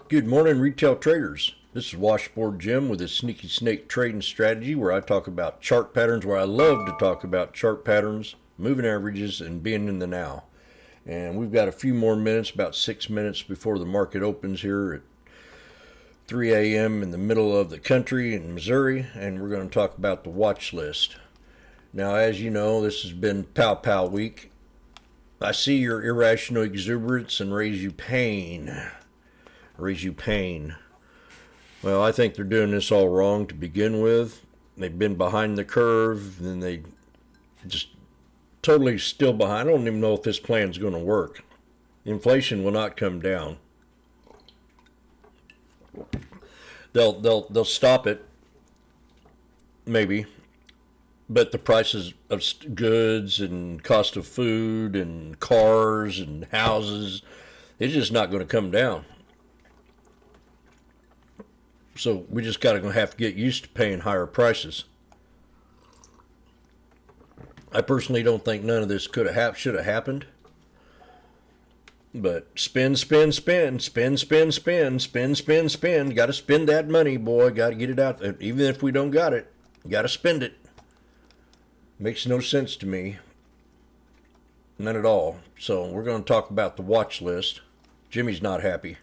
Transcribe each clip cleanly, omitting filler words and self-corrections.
Good morning, retail traders. This is Washboardjim with a sneaky snake trading strategy where I talk about chart patterns, where I love to talk about chart patterns, moving averages, and being in the now. And we've got a few more minutes, about 6 minutes before the market opens here at 3 a.m. in the middle of the country in Missouri, and we're going to talk about the watch list. Now, as you know, this has been Pow Pow week. I see your irrational exuberance and raise you pain. Well, I think they're doing this all wrong to begin with. They've been behind the curve, and they just totally still behind. I don't even know if this plan's going to work. Inflation will not come down. They'll stop it, maybe, but the prices of goods and cost of food and cars and houses, it's just not going to come down. So we just got to have to get used to paying higher prices. I personally don't think none of this should have happened. But spend. Got to spend that money, boy. Got to get it out. Even if we don't got it, got to spend it. Makes no sense to me. None at all. So we're going to talk about the watch list. Jimmy's not happy.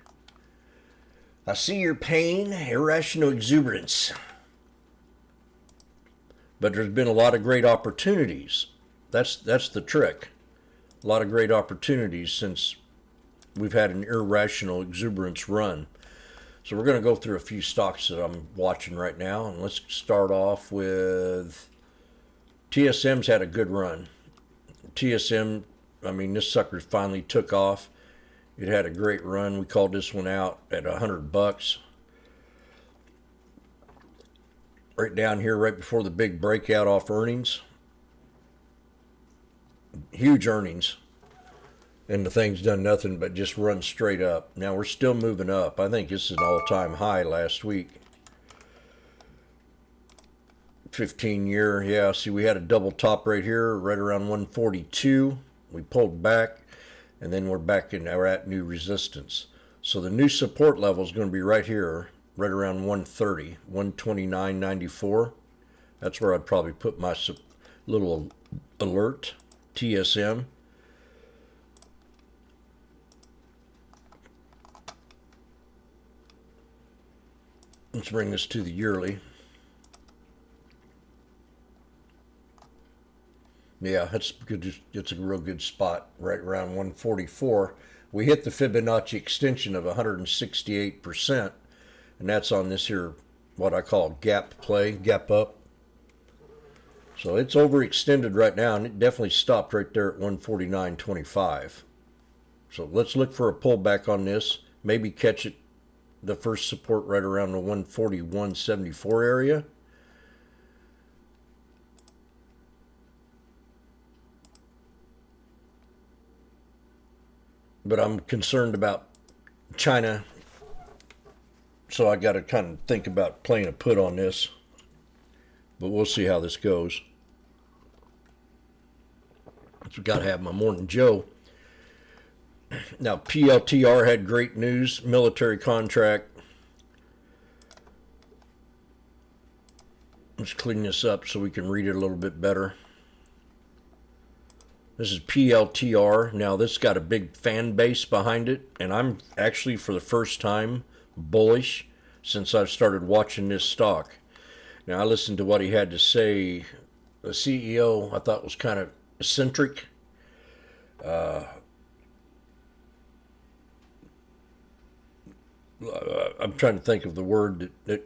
I see your pain, irrational exuberance. But there's been a lot of great opportunities. That's the trick. A lot of great opportunities since we've had an irrational exuberance run. So we're going to go through a few stocks that I'm watching right now. And let's start off with TSM's had a good run. TSM, this sucker finally took off. It had a great run. We called this one out at $100. Right down here, right before the big breakout off earnings. Huge earnings. And the thing's done nothing but just run straight up. Now we're still moving up. I think this is an all-time high last week. 15-year, yeah, see we had a double top right here, right around 142. We pulled back. And then we're at new resistance. So the new support level is going to be right here, right around 130, 129.94. That's where I'd probably put my little alert, TSM. Let's bring this to the yearly. Yeah, that's good. It's a real good spot right around 144. We hit the Fibonacci extension of 168%, and that's on this here, what I call gap play, gap up. So it's overextended right now, and it definitely stopped right there at 149.25. So let's look for a pullback on this. Maybe catch it, the first support right around the 141.74 area. But I'm concerned about China, so I got to kind of think about playing a put on this. But we'll see how this goes. So got to have my morning Joe. Now PLTR had great news, military contract. Let's clean this up so we can read it a little bit better. This is PLTR. Now, this got a big fan base behind it, and I'm actually, for the first time, bullish since I've started watching this stock. Now, I listened to what he had to say. The CEO, I thought, was kind of eccentric. I'm trying to think of the word that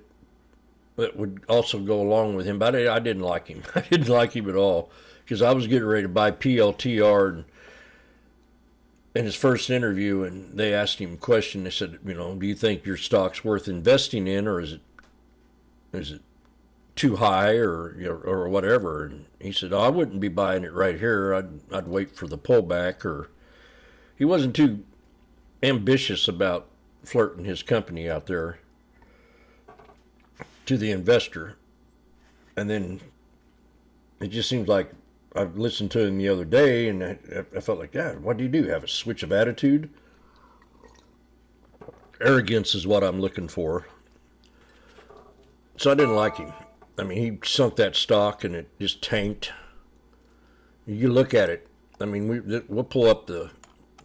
would also go along with him, but I didn't like him. I didn't like him at all. Because I was getting ready to buy PLTR in his first interview, and they asked him a question. They said, do you think your stock's worth investing in, or is it too high, or whatever? And he said, I wouldn't be buying it right here. I'd wait for the pullback. Or he wasn't too ambitious about flirting his company out there to the investor. And then it just seems like I listened to him the other day, and I felt like, God, what do you do? Have a switch of attitude? Arrogance is what I'm looking for. So I didn't like him. I mean, he sunk that stock and it just tanked. You look at it. I mean, we'll pull up the,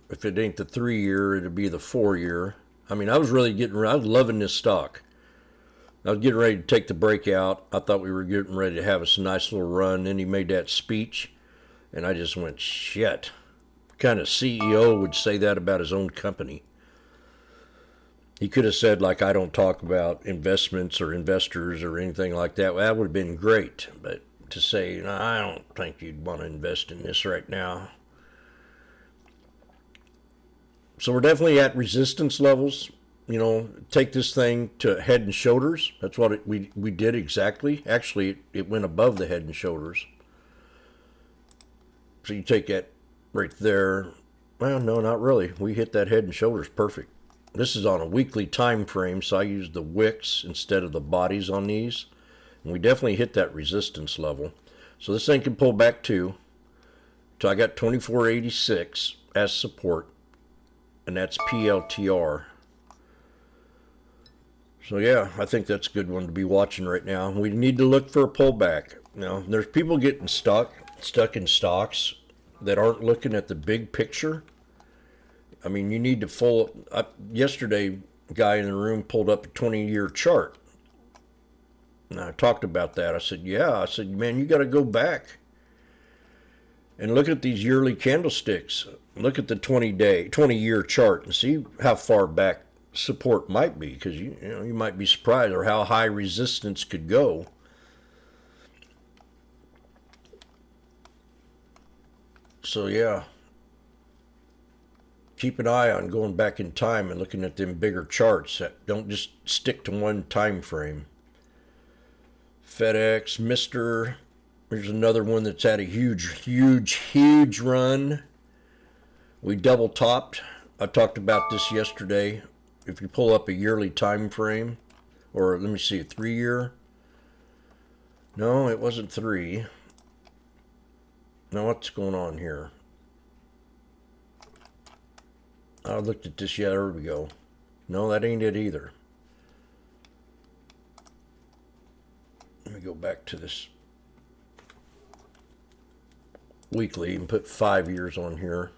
if it ain't the 3-year, it'll be the 4-year. I mean, I was loving this stock. I was getting ready to take the breakout. I thought we were getting ready to have us a nice little run. Then he made that speech, and I just went, shit. What kind of CEO would say that about his own company? He could have said, like, I don't talk about investments or investors or anything like that. Well, that would have been great. But to say, no, I don't think you'd want to invest in this right now. So we're definitely at resistance levels. You know, take this thing to head and shoulders. That's what we did exactly. Actually, it went above the head and shoulders. So you take that right there. Well, no, not really. We hit that head and shoulders perfect. This is on a weekly time frame, so I used the wicks instead of the bodies on these. And we definitely hit that resistance level. So this thing can pull back too. So I got 2486 as support, and that's PLTR. So yeah, I think that's a good one to be watching right now. We need to look for a pullback. Now, there's people getting stuck in stocks that aren't looking at the big picture. I mean, you need to yesterday, a guy in the room pulled up a 20-year chart. And I talked about that. I said, man, you got to go back and look at these yearly candlesticks. Look at the 20-year chart and see how far back support might be, because you might be surprised, or how high resistance could go. So yeah, keep an eye on going back in time and looking at them bigger charts. Don't just stick to one time frame. FedEx, Mr. Here's another one that's had a huge run. We double topped. I talked about this yesterday. If you pull up a yearly time frame, or let me see, a 3-year. No, it wasn't 3. Now what's going on here? I looked at this. Yeah, there we go. No, that ain't it either. Let me go back to this weekly and put 5 years on here.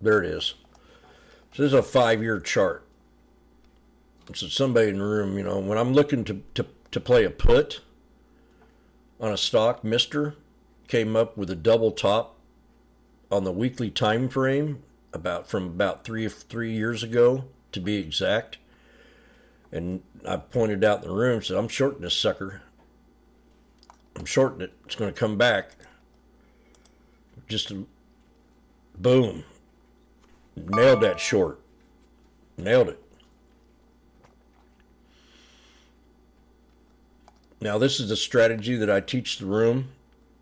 There it is. So this is a 5-year chart. So somebody in the room, when I'm looking to play a put on a stock, Mr. came up with a double top on the weekly time frame from about three years ago, to be exact. And I pointed out in the room, said, I'm shorting this sucker. I'm shorting it. It's going to come back. Boom. Nailed that short. Nailed it. Now, this is a strategy that I teach the room.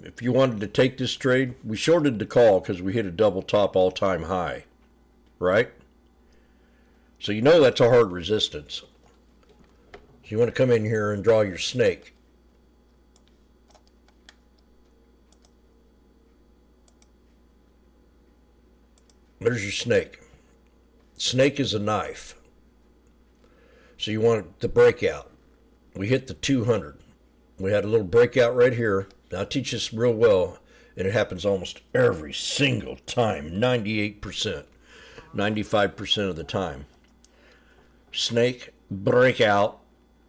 If you wanted to take this trade, we shorted the call because we hit a double top all-time high, right? So that's a hard resistance. So you want to come in here and draw your snake. There's your snake. Snake is a knife. So you want the breakout. We hit the 200. We had a little breakout right here. Now I teach this real well, and it happens almost every single time, 98%, 95% of the time. Snake, breakout.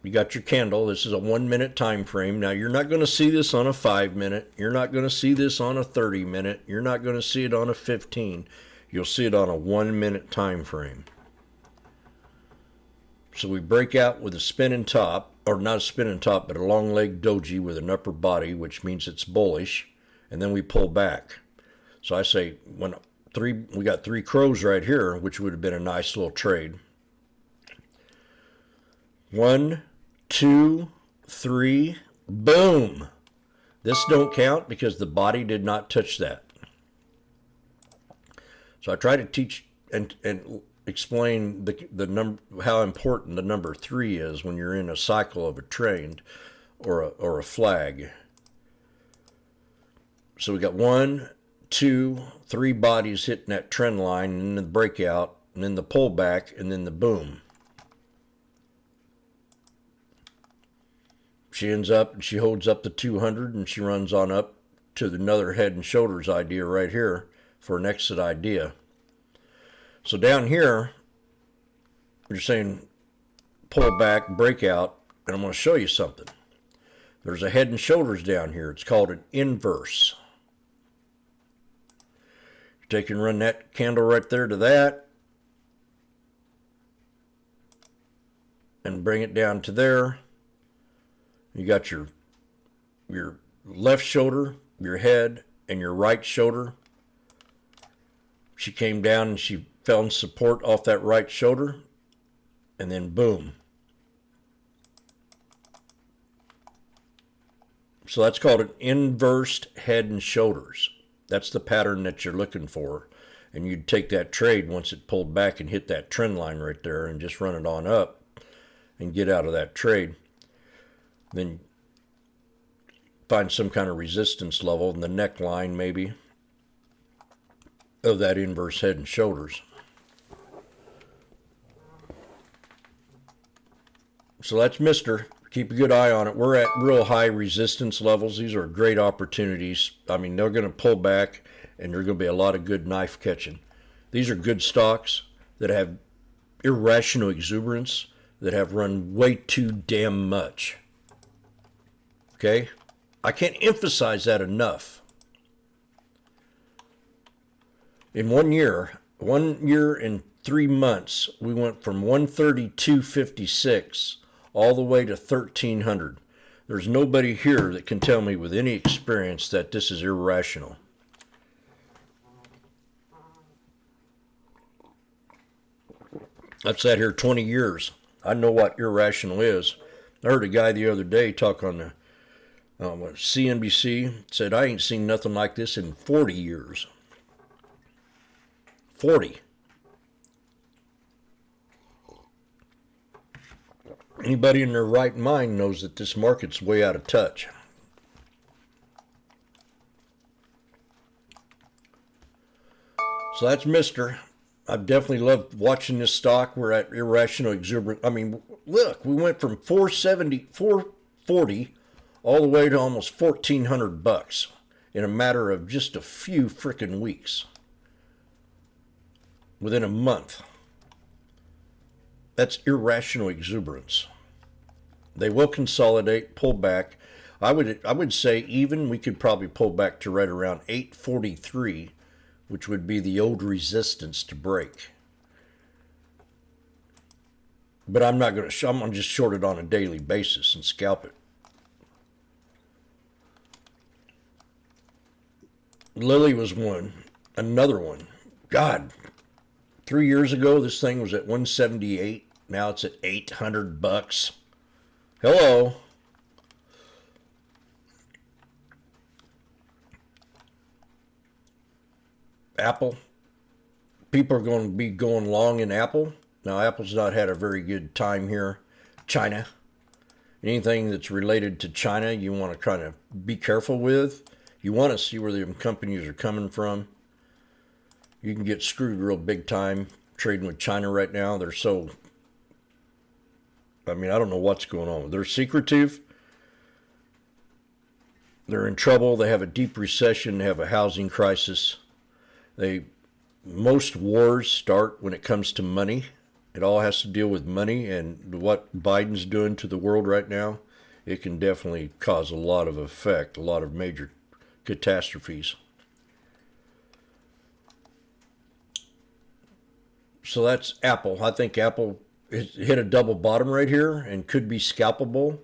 You got your candle. This is a 1-minute time frame. Now you're not going to see this on a 5-minute. You're not going to see this on a 30-minute. You're not going to see it on a 15. You'll see it on a 1-minute time frame. So we break out with a spinning top, or not a spinning top, but a long leg doji with an upper body, which means it's bullish, and then we pull back. So I say we got 3 crows right here, which would have been a nice little trade. 1, 2, 3, boom. This don't count because the body did not touch that. So I try to teach and explain the number, how important the number 3 is when you're in a cycle of a trend or a flag. So we got 1, two, three bodies hitting that trend line, and then the breakout, and then the pullback, and then the boom. She ends up and she holds up the 200 and she runs on up to another head and shoulders idea right here for an exit idea. So down here, you're saying pull back, breakout, and I'm going to show you something. There's a head and shoulders down here. It's called an inverse. Take and run that candle right there to that and bring it down to there. You got your left shoulder, your head, and your right shoulder. She came down and she found support off that right shoulder, and then boom. So that's called an inverse head and shoulders. That's the pattern that you're looking for. And you'd take that trade once it pulled back and hit that trend line right there and just run it on up and get out of that trade. Then find some kind of resistance level in the neckline maybe of that inverse head and shoulders. So that's Mr. Keep a good eye on it. We're at real high resistance levels. These are great opportunities. I mean, they're going to pull back and there's going to be a lot of good knife catching. These are good stocks that have irrational exuberance, that have run way too damn much. Okay? I can't emphasize that enough. In 1 year, 1 year and 3 months, we went from 132.56 all the way to 1,300. There's nobody here that can tell me with any experience that this is irrational. I've sat here 20 years. I know what irrational is. I heard a guy the other day talk on the CNBC, said, I ain't seen nothing like this in 40 years. 40. Anybody in their right mind knows that this market's way out of touch. So that's Mr. I've definitely loved watching this stock. We're at irrational exuberance. I mean, look, we went from 440 all the way to almost $1,400 in a matter of just a few frickin' weeks. Within a month. That's irrational exuberance. They will consolidate, pull back. I would say even we could probably pull back to right around 843, which would be the old resistance to break. But I'm not going to. I'm going to just short it on a daily basis and scalp it. Lilly was one. Another one. God, 3 years ago this thing was at 178. Now it's at $800. Hello. Apple. People are going to be going long in Apple. Now, Apple's not had a very good time here. China. Anything that's related to China, you want to kind of be careful with. You want to see where the companies are coming from. You can get screwed real big time trading with China right now. They're so... I mean, I don't know what's going on. They're secretive. They're in trouble. They have a deep recession. They have a housing crisis. Most wars start when it comes to money. It all has to deal with money, and what Biden's doing to the world right now, it can definitely cause a lot of effect, a lot of major catastrophes. So that's Apple. I think Apple hit a double bottom right here and could be scalpable,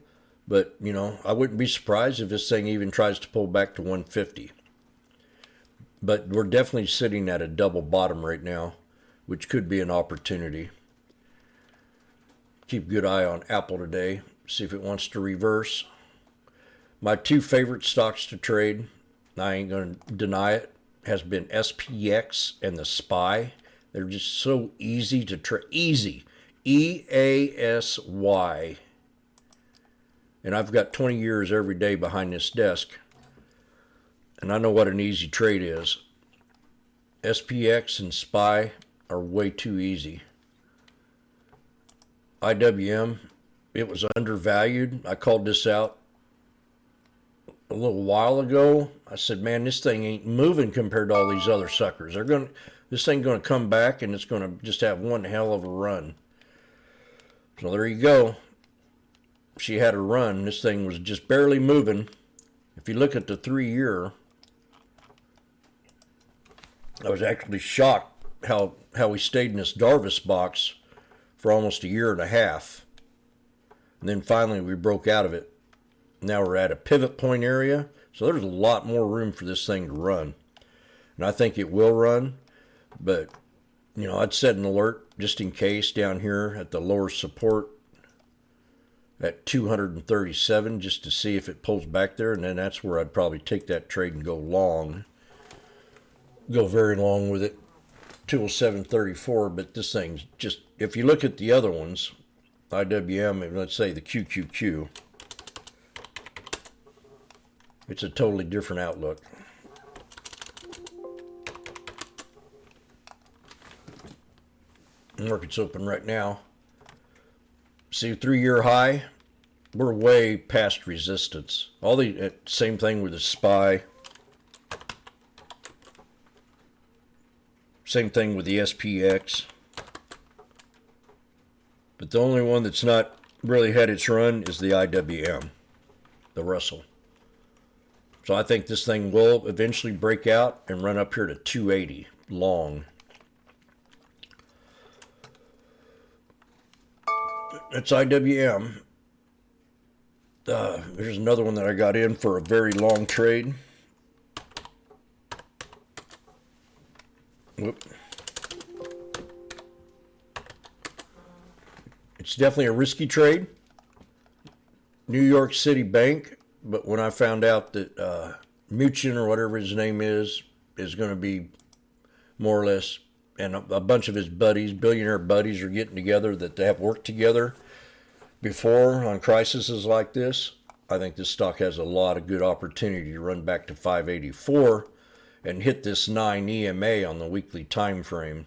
but you know, I wouldn't be surprised if this thing even tries to pull back to 150. But we're definitely sitting at a double bottom right now, which could be an opportunity. Keep a good eye on Apple today, see if it wants to reverse. My two favorite stocks to trade, I ain't going to deny it, has been SPX and the SPY. They're just so easy to trade. Easy. EASY. And I've got 20 years every day behind this desk. And I know what an easy trade is. SPX and SPY are way too easy. IWM, it was undervalued. I called this out a little while ago. I said, man, this thing ain't moving compared to all these other suckers. This thing going to come back and it's going to just have one hell of a run. So there you go. She had a run. This thing was just barely moving. If you look at the 3-year, I was actually shocked how we stayed in this Darvis box for almost a year and a half. And then finally we broke out of it. Now we're at a pivot point area. So there's a lot more room for this thing to run. And I think it will run. But, you know, I'd set an alert just in case down here at the lower support at 237 just to see if it pulls back there. And then that's where I'd probably take that trade and go long. Go very long with it. 207.34. But this thing's just, if you look at the other ones, IWM, and let's say the QQQ, it's a totally different outlook. Market's open right now. See, 3-year high, we're way past resistance. All the same thing with the SPY. Same thing with the SPX. But the only one that's not really had its run is the IWM, the Russell. So I think this thing will eventually break out and run up here to 280 long. It's IWM. There's another one that I got in for a very long trade. Whoop. It's definitely a risky trade. New York City Bank, but when I found out that Muchin or whatever his name is going to be more or less, and a bunch of his buddies, billionaire buddies, are getting together that they have worked together before on crises like this, I think this stock has a lot of good opportunity to run back to 584 and hit this 9 EMA on the weekly time frame.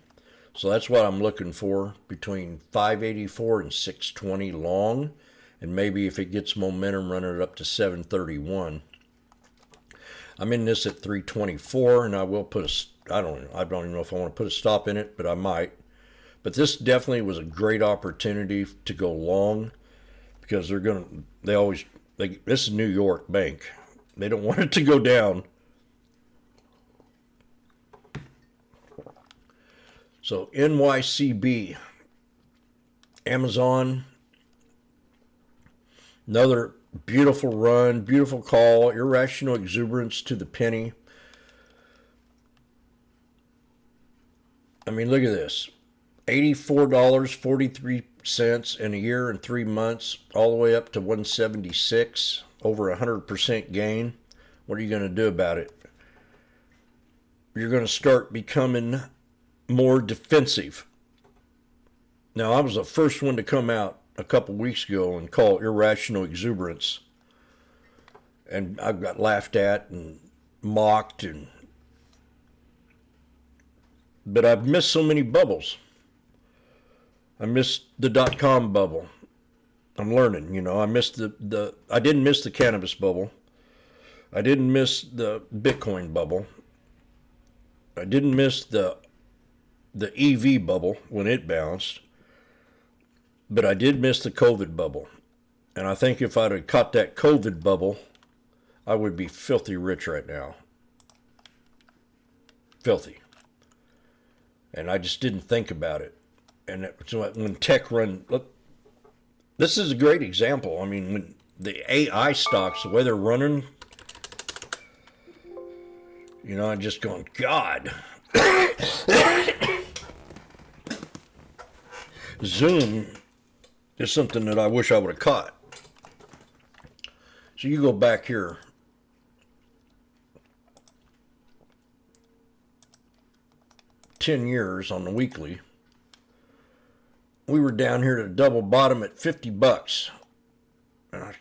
So that's what I'm looking for, between 584 and 620 long, and maybe if it gets momentum, running it up to 731. I'm in this at 324, and I will put I don't even know if I want to put a stop in it, but I might. But this definitely was a great opportunity to go long, because this is New York Bank. They don't want it to go down. So NYCB, Amazon, another beautiful run, beautiful call, irrational exuberance to the penny. I mean, look at this. $84.43 in a year and 3 months, all the way up to 176, over 100% gain. What are you going to do about it? You're going to start becoming more defensive. Now, I was the first one to come out a couple weeks ago and call irrational exuberance, and I got laughed at and mocked, but I've missed so many bubbles. I missed the .com bubble. I'm learning, you know. I didn't miss the cannabis bubble. I didn't miss the Bitcoin bubble. I didn't miss the EV bubble when it bounced. But I did miss the COVID bubble. And I think if I'd have caught that COVID bubble, I would be filthy rich right now. Filthy. And I just didn't think about it. And when tech run, look, this is a great example. I mean, when the AI stocks, the way they're running, you know, I'm just going, God. Zoom is something that I wish I would have caught. So you go back here. $10 on the weekly. We were down here to double bottom at $50. And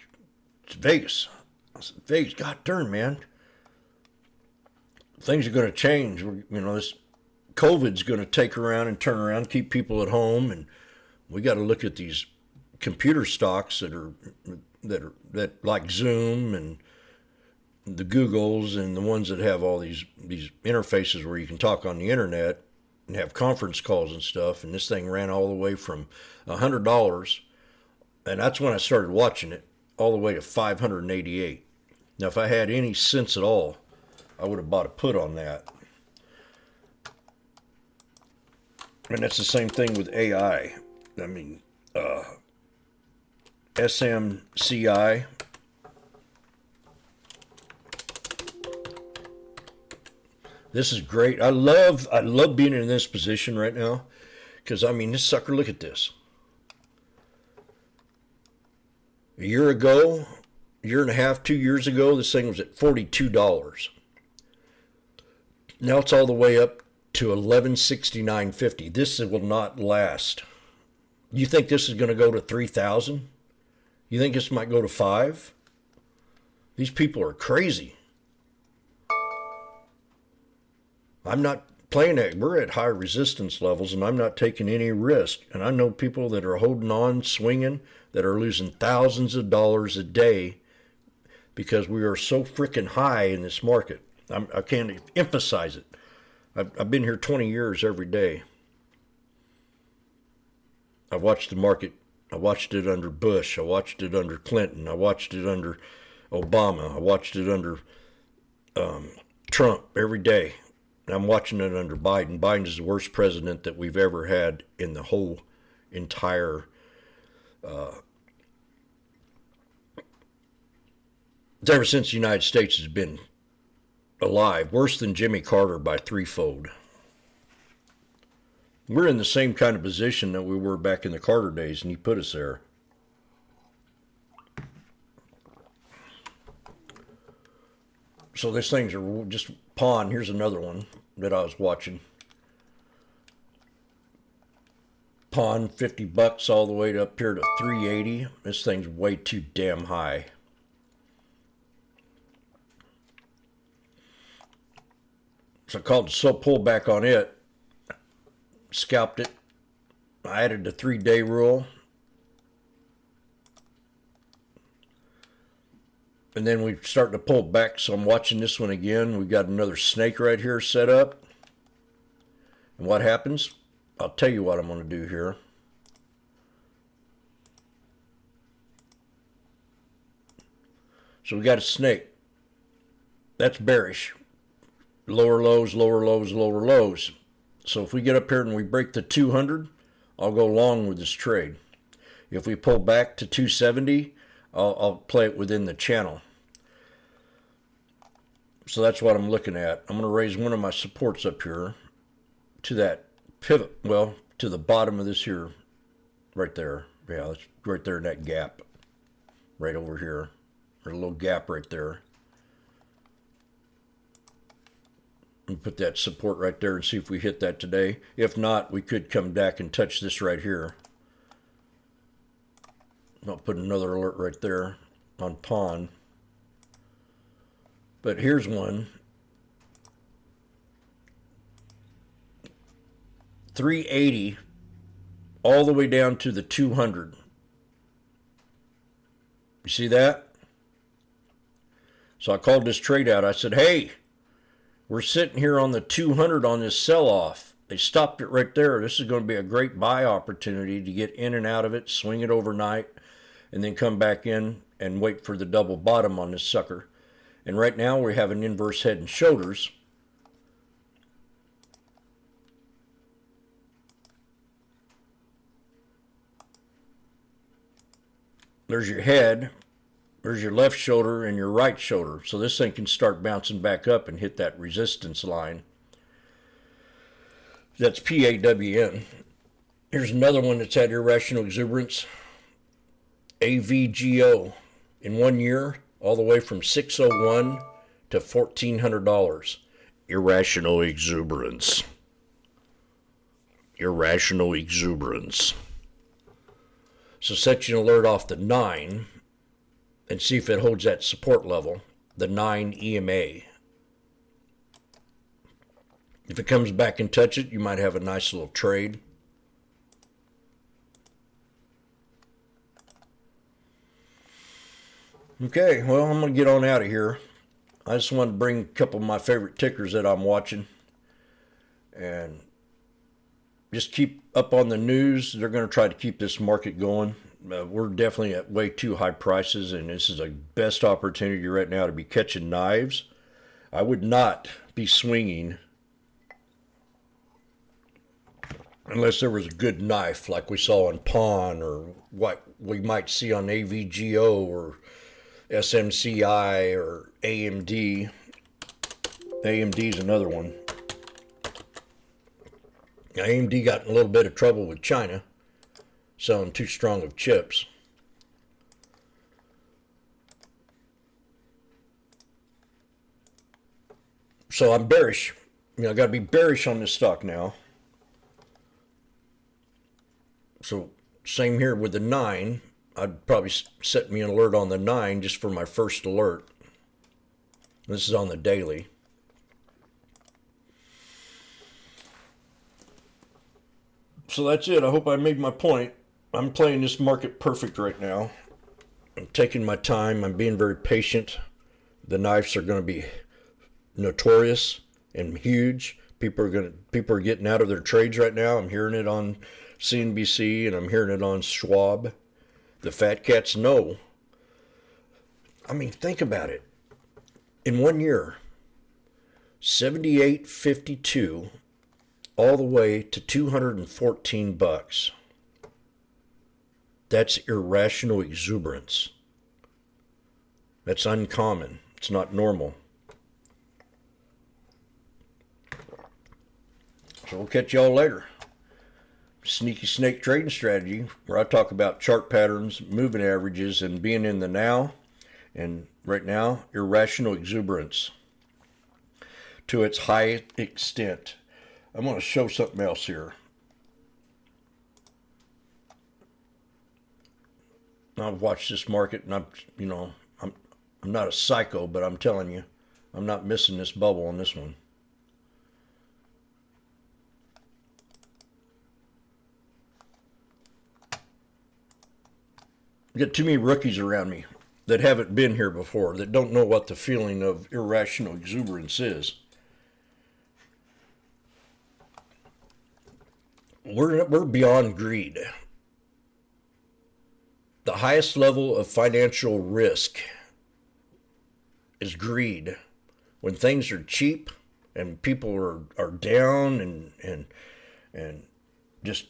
it's Vegas. I said, Vegas, God darn, man. Things are going to change. You know, COVID's going to take around and turn around, keep people at home, and we got to look at these computer stocks that like Zoom and the Googles and the ones that have all these interfaces where you can talk on the internet and have conference calls and stuff. And this thing ran all the way from $100, and that's when I started watching it, all the way to $588. Now, if I had any sense at all, I would have bought a put on that. And that's the same thing with AI. I mean, SMCI. This is great. I love being in this position right now, because I mean, this sucker, look at this. A year ago, year and a half, 2 years ago, this thing was at $42. Now it's all the way up to $1169.50. This will not last. You think this is going to go to 3,000? You think this might go to 5? These people are crazy. I'm not playing that. We're at high resistance levels, and I'm not taking any risk. And I know people that are holding on, swinging, that are losing thousands of dollars a day because we are so freaking high in this market. I can't emphasize it. I've been here 20 years every day. I've watched the market. I watched it under Bush. I watched it under Clinton. I watched it under Obama. I watched it under Trump every day. I'm watching it under Biden. Biden is the worst president that we've ever had in the whole entire ever since the United States has been alive. Worse than Jimmy Carter by threefold. We're in the same kind of position that we were back in the Carter days, and he put us there. So these things are just pawn. Here's another one that I was watching. Pawn, $50 all the way up here to $380. This thing's way too damn high. So I called the slow pullback on it. Scalped it. I added the 3-day rule. And then we start to pull back, so I'm watching this one again. We've got another snake right here set up. And what happens? I'll tell you what I'm going to do here. So we got a snake. That's bearish. Lower lows, lower lows, lower lows. So if we get up here and we break the 200, I'll go long with this trade. If we pull back to 270, I'll play it within the channel. So that's what I'm looking at. I'm going to raise one of my supports up here to that pivot, well, to the bottom of this here, right there. Yeah, that's right there in that gap, right over here. There's a little gap right there. And put that support right there and see if we hit that today. If not, we could come back and touch this right here. I'll put another alert right there on pawn. But here's one. 380 all the way down to the 200. You see that? So I called this trade out. I said, hey, we're sitting here on the 200 on this sell-off. They stopped it right there. This is going to be a great buy opportunity to get in and out of it, swing it overnight, and then come back in and wait for the double bottom on this sucker. And right now we have an inverse head and shoulders. There's your head. There's your left shoulder and your right shoulder. So this thing can start bouncing back up and hit that resistance line. That's PAWN. Here's another one that's had irrational exuberance. AVGO. In 1 year, all the way from $601 to $1,400. Irrational exuberance. Irrational exuberance. So set your alert off the 9 and see if it holds that support level, the 9 EMA. If it comes back and touch it, you might have a nice little trade. Okay, well, I'm going to get on out of here. I just wanted to bring a couple of my favorite tickers that I'm watching. And just keep up on the news. They're going to try to keep this market going. We're definitely at way too high prices, and this is the best opportunity right now to be catching knives. I would not be swinging unless there was a good knife like we saw in Pawn, or what we might see on AVGO or SMCI or AMD. AMD is another one. AMD got in a little bit of trouble with China selling too strong of chips. So I'm bearish. I got to be bearish on this stock now. So same here with the 9. I'd probably set me an alert on the 9 just for my first alert. This is on the daily. So that's it. I hope I made my point. I'm playing this market perfect right now. I'm taking my time. I'm being very patient. The knives are going to be notorious and huge. People are getting out of their trades right now. I'm hearing it on CNBC and I'm hearing it on Schwab. The fat cats know. I mean, think about it. In 1 year, 78.52 all the way to $214. That's irrational exuberance. That's uncommon. It's not normal. So we'll catch y'all later. Sneaky Snake Trading Strategy, where I talk about chart patterns, moving averages, and being in the now. And right now, irrational exuberance to its highest extent. I'm going to show something else here. I've watched this market, and I'm not a psycho, but I'm telling you, I'm not missing this bubble on this one. I got too many rookies around me that haven't been here before, that don't know what the feeling of irrational exuberance is. We're beyond greed. The highest level of financial risk is greed. When things are cheap and people are down and just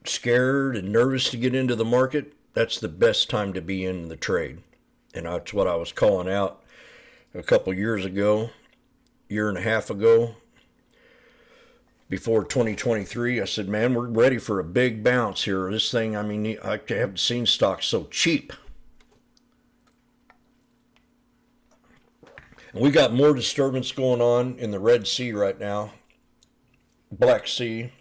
scared and nervous to get into the market, that's the best time to be in the trade. And that's what I was calling out a couple years ago, year and a half ago, before 2023. I said, man, we're ready for a big bounce here. This thing, I mean, I haven't seen stocks so cheap. And we got more disturbance going on in the Red Sea right now, Black Sea,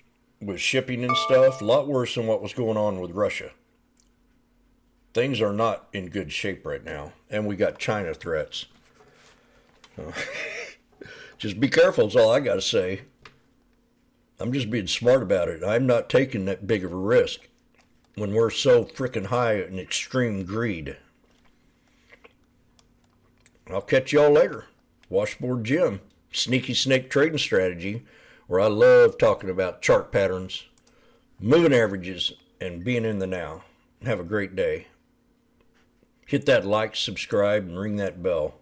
with shipping and stuff. A lot worse than what was going on with Russia. Things are not in good shape right now. And we got China threats. So, just be careful is all I got to say. I'm just being smart about it. I'm not taking that big of a risk when we're so freaking high in extreme greed. I'll catch y'all later. Washboardjim, Sneaky Snake Trading Strategy, where I love talking about chart patterns, moving averages, and being in the now. Have a great day. Hit that like, subscribe, and ring that bell.